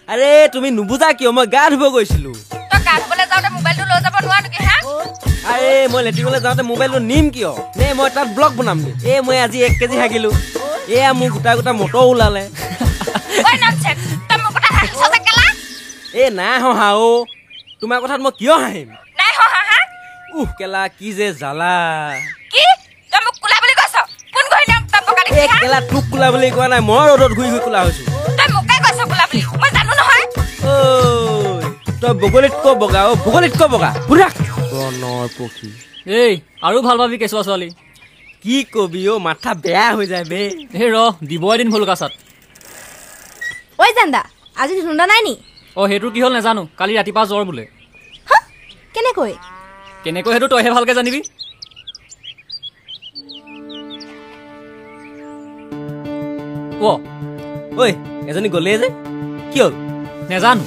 আরে তুমি নুবুজা কিয় মই গা ধুব গৈছিলো তো গা ধুবলৈ যাওঁতে মোবাইলটো লৈ যাব নোৱাৰো কি হা আরে মই লেটিবলৈ যাওঁতে মোবাইলটো নিম কিয় নে মই তাত ব্লগ বনাম এ মই আজি 1 কেজি হাগিলো এয়া মোৰ গোটা গোটা মটৰ ওলালে ওই ননসেন্স তই মোৰ কথা হাঁহিছ যে কেলা এ নাই হহা ও তোমাৰ কথাত মই কিয় হাঁহিম নাই হহা হা কেলা কি যে জালা কি তই মোক কুলা বুলি কৈছ কোন গৈ নাম তই পকা দিছ এ কেলা টুক কুলা বুলি কোৱা নাই মই ৰদত ঘুই ঘুই কুলা হৈছো তই মোকে কৈছ কুলা বুলি মই জানো নহয় ঐ তই বগলিত ক বগা ও বগলিত ক বগা পুৰা বনৰ পক্ষী এই আৰু ভাল ভাবি কেঁচুৱা ছোৱালী কি কবি ও মাথা বেয়া হৈ যায় বে এই ৰ দিব এদিন ভুলকা চাত ঐ জান্দা আজি ধুন্দা নাই নি অ' সেইটো কি হ'ল নাজানো কালি ৰাতিপুৱা জ্বৰ বোলে কেনেকৈ কেনেকৈ সেইটো তইহে ভালকে জানিবি ঐ এজনী গ'লে যে কি হ'ল নেজানো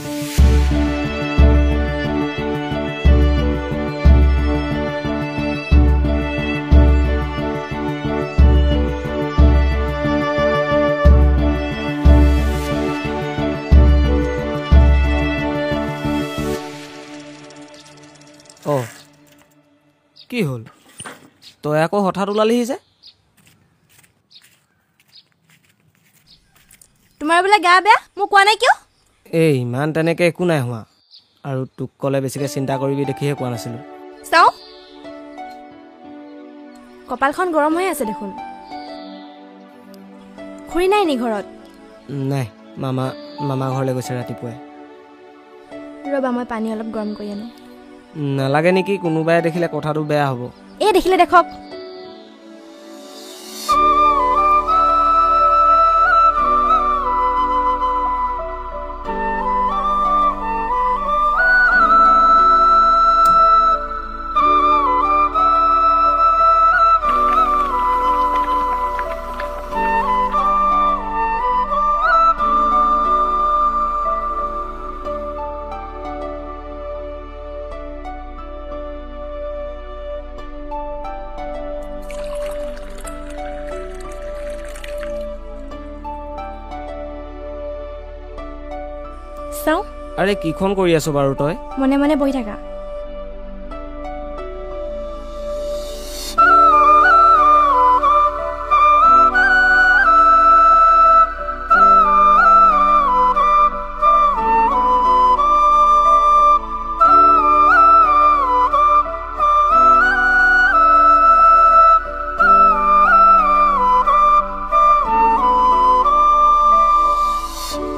কি হ'ল তই আকৌ হঠাৎ ওলালিহি যে তোমাৰ বোলে গা বেয়া মোক কোৱা নাই কিয় এই ইমান তেনেকে একো নাই হোৱা আৰু তোক ক'লে বেছিকে চিন্তা কৰিবি দেখিহে কোৱা নাছিলো চাও কপালখন গৰম হৈ আছে দেখোন খুৰী নাই নি ঘৰত নাই মামা ঘৰলৈ গৈছে ৰাতিপুৱাই ৰবা মই পানী অলপ গৰম কৰি আনো নালাগে নেকি কোনোবাই দেখিলে কথাটো বেয়া হ'ব এই দেখিলে দেখক চাও আৰে কিখন কৰি আছ বাৰু তই মনে মনে বহি থাকা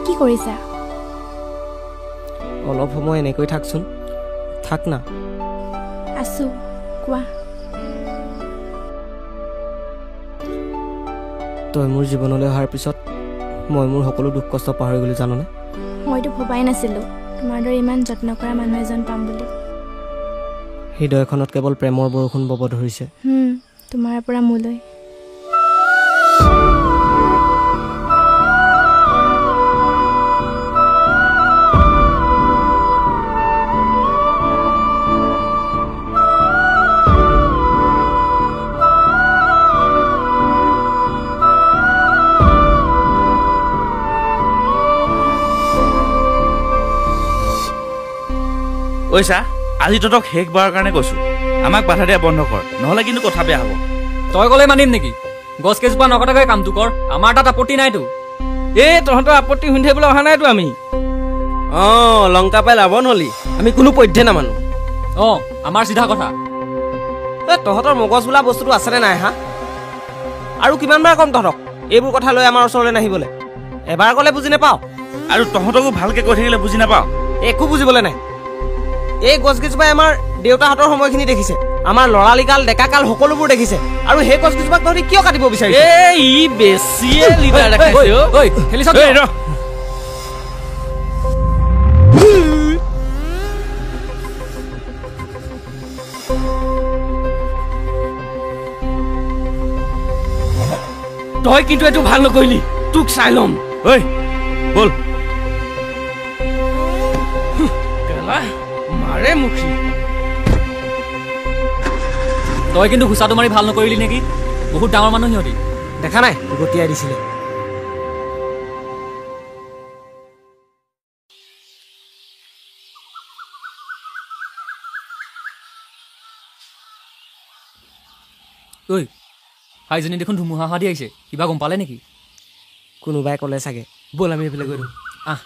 কি কৰিছা অলপ সময় এনেকৈ থাকচোন থাক না আছো কোৱা তই মোৰ জীৱনলৈ অহাৰ পিছত মই মোৰ সকলো দুখ কষ্ট পাহৰি গ'লো জাননে মইতো ভবাই নাছিলো তোমাৰ দৰে ইমান যত্ন কৰা মানুহ এজন পাম বুলি হৃদয়খনত কেৱল প্ৰেমৰ বৰষুণ বব ধৰিছে তোমাৰ পৰা মোলৈ ঐছা আজি তহঁতক শেষবাৰৰ কাৰণে কৈছো আমাক বাধা দিয়া বন্ধ কৰ নহ'লে কিন্তু কথা বেয়া হ'ব তই গ'লে মানিম নেকি গছ কেইজোপা নকটাকৈ কামটো কৰ আমাৰ তাত আপত্তি নাইতো এই তহঁতৰ আপত্তি শুনি থাকিবলৈ অহা নাইতো আমি লংকা পাই লাভ নহলি আমি কোনো পধ্যে নামানো আমাৰ চিধা কথা তহঁতৰ মগজ বোলা বস্তুটো আছেনে নাই হা আৰু কিমানবাৰ ক'ম তহঁতক এইবোৰ কথা লৈ আমাৰ ওচৰলৈ নাহিবলৈ এবাৰ ক'লে বুজি নাপাওঁ আৰু তহঁতকো ভালকে কৈ থাকিলে বুজি নাপাওঁ একো বুজিবলৈ নাই এই গছকেইজোপাই আমাৰ দেউতাহঁতৰ সময়খিনি দেখিছে আমাৰ লৰালিকাল ডেকাকাল সকলোবোৰ দেখিছে আৰু সেই গছকেইজোপাক তহঁতি কিয় কাটিব বিচাৰিছ ই বেছিয়ে লিডাৰ দেখাইছে তই কিন্তু এইটো ভাল নকৰিলি তোক চাই ল'ম ঐ বল মাৰে মুখী তই কিন্তু ঘোচাটো মাৰি ভাল নকৰিলি নেকি বহুত ডাঙৰ মানুহ সিহঁতি দেখা নাই গতিয়াই দিছিলে ঐ হাইজনী দেখোন ধুমুহা অহা দি আহিছে কিবা গম পালে নেকি কোনোবাই ক'লে চাগে ব'ল আমি এইফালে গৈ দিওঁ আহ